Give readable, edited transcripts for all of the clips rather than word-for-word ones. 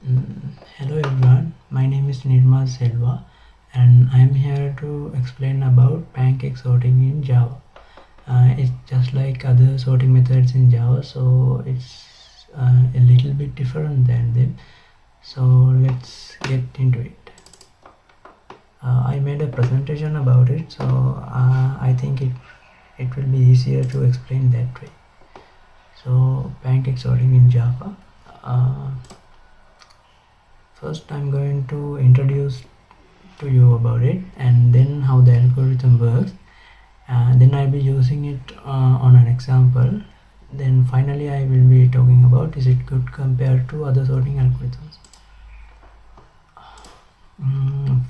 Hello everyone, my name is Nirmal De Silva and I am here to explain about pancake sorting in Java. It's just like other sorting methods in Java, so it's a little bit different than them. So let's get into it. I made a presentation about it, so I think it will be easier to explain that way. So pancake sorting in Java. First I'm going to introduce to you about it and then how the algorithm works, and then I'll be using it on an example. Then finally I will be talking about is it good compared to other sorting algorithms.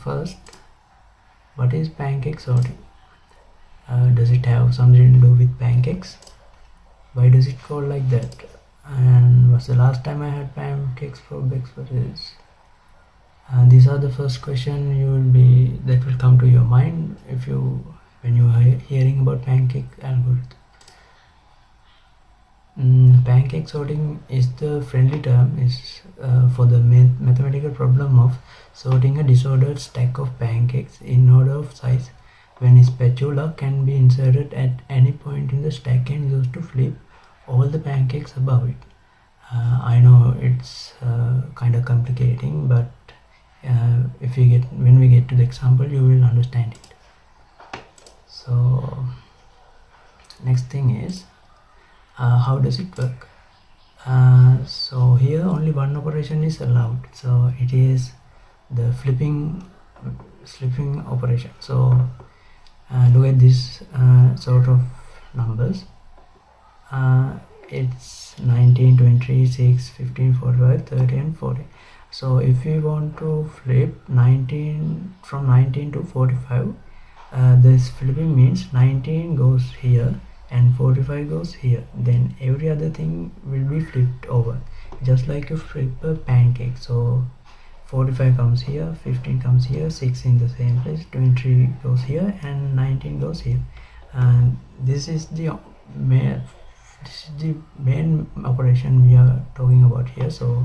First, what is pancake sorting? Does it have something to do with pancakes? Why does it call like that? And was the last time I had pancakes for breakfast? These are the first question that will come to your mind when you are hearing about pancake algorithm. Pancake sorting is the friendly term for the mathematical problem of sorting a disordered stack of pancakes in order of size when a spatula can be inserted at any point in the stack and used to flip all the pancakes above it. I know it's kind of complicating, but when we get to the example, you will understand it. So next thing is how does it work? So here only one operation is allowed, so it is the flipping operation. So look at this sort of numbers. It's 19, 26, 15, 45, 30 and 40. So if we want to flip 19 from 19 to 45, this flipping means 19 goes here and 45 goes here, then every other thing will be flipped over, just like you flip a pancake. So 45 comes here, 15 comes here, 6 in the same place, 20 goes here and 19 goes here. And this is the main operation we are talking about here. So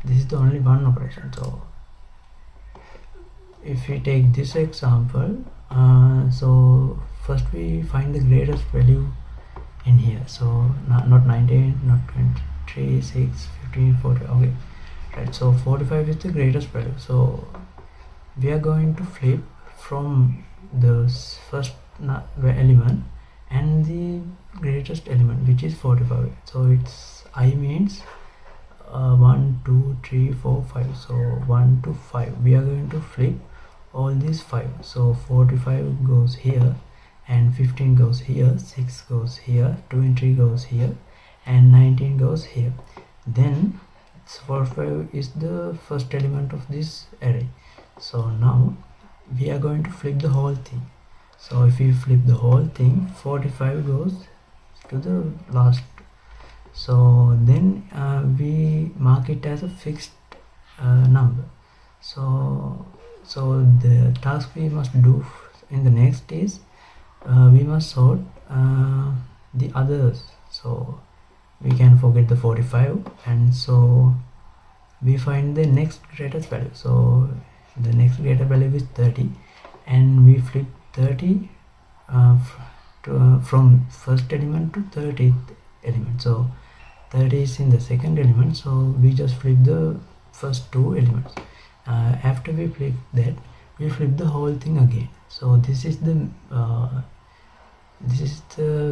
this is the only one operation. So if we take this example, so first we find the greatest value in here. So not 19, not 23, 6, 15, 40. Okay, right. So 45 is the greatest value. So we are going to flip from the first element and the greatest element, which is 45. So it's I means 1, 2, 3, 4, 5. So 1 to 5 we are going to flip all these 5. So 45 goes here and 15 goes here, 6 goes here, 23 goes here and 19 goes here. Then 45 is the first element of this array. So now we are going to flip the whole thing. So if we flip the whole thing, 45 goes to the last. So then we mark it as a fixed number. So the task we must do in the next is we must sort the others. So we can forget the 45, and so we find the next greatest value. So the next greatest value is 30, and we flip 30 from first element to 30th element. So 30 is in the second element, so we just flip the first two elements. After we flip that, we flip the whole thing again. So this is the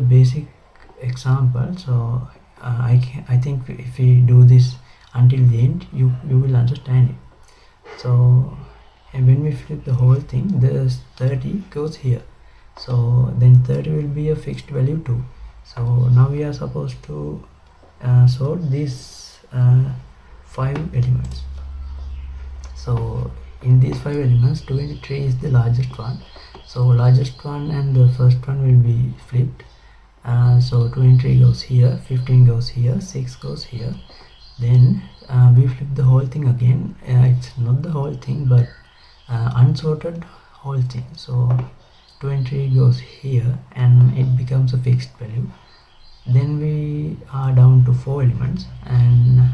basic example. So I think if we do this until the end, you will understand it. So and when we flip the whole thing, the 30 goes here, so then 30 will be a fixed value too. So now we are supposed to sort these 5 elements. So in these 5 elements, 23 is the largest one. So largest one and the first one will be flipped. So 23 goes here, 15 goes here, 6 goes here. Then we flip the whole thing again. It's not the whole thing, but unsorted whole thing. So 23 goes here and it becomes a fixed value. Then we are down to 4 elements, and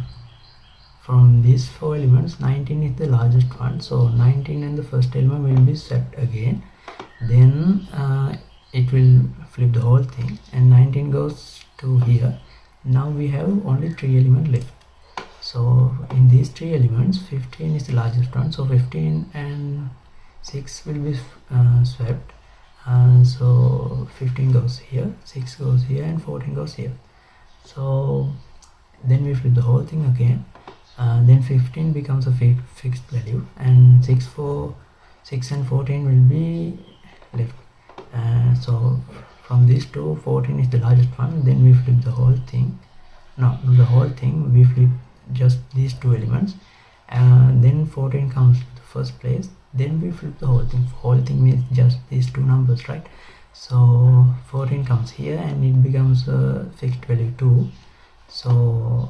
from these four elements 19 is the largest one, so 19 and the first element will be swapped again. Then it will flip the whole thing and 19 goes to here. Now we have only 3 elements left. So in these 3 elements 15 is the largest one, so 15 and 6 will be swapped. So 15 goes here, 6 goes here, and 14 goes here. So then we flip the whole thing again. Then 15 becomes a fixed value, and 6 and 14 will be left. So from these two, 14 is the largest one. Then we flip the whole thing. No, not the whole thing. We flip just these 2 elements. Then 14 comes to the first place. Then we flip the whole thing. Whole thing means just these 2 numbers, right? So 14 comes here and it becomes a fixed value 2. So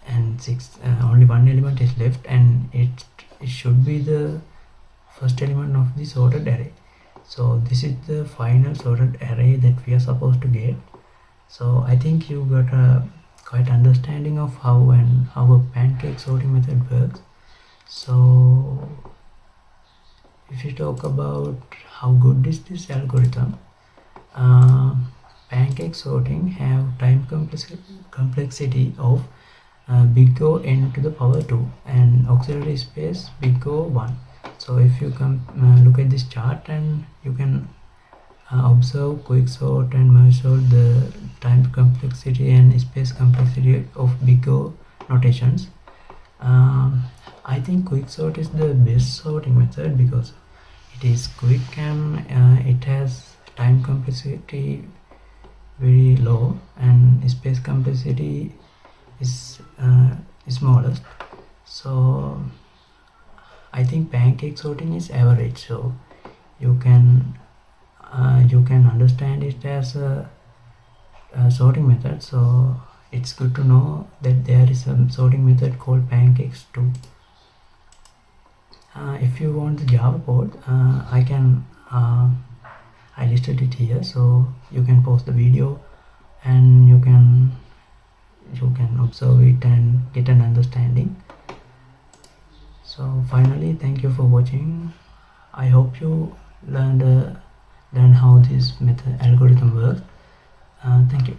and 6, only 1 element is left, and it should be the first element of the sorted array. So this is the final sorted array that we are supposed to get. So I think you got a quite understanding of how a pancake sorting method works. So if you talk about how good is this algorithm, pancake sorting have time complexity of big O n to the power 2 and auxiliary space big O 1. So if you look at this chart, and you can observe quick sort and merge sort, the time complexity and space complexity of big O notations. I think quick sort is the best sorting method because it is quick and it has time complexity very low and space complexity is smallest. So I think pancake sorting is average, so you can understand it as a sorting method. So it's good to know that there is a sorting method called pancakes too. If you want the Java code, I listed it here, so you can pause the video and you can observe it and get an understanding. So finally, thank you for watching. I hope you learn how this method algorithm works. Thank you.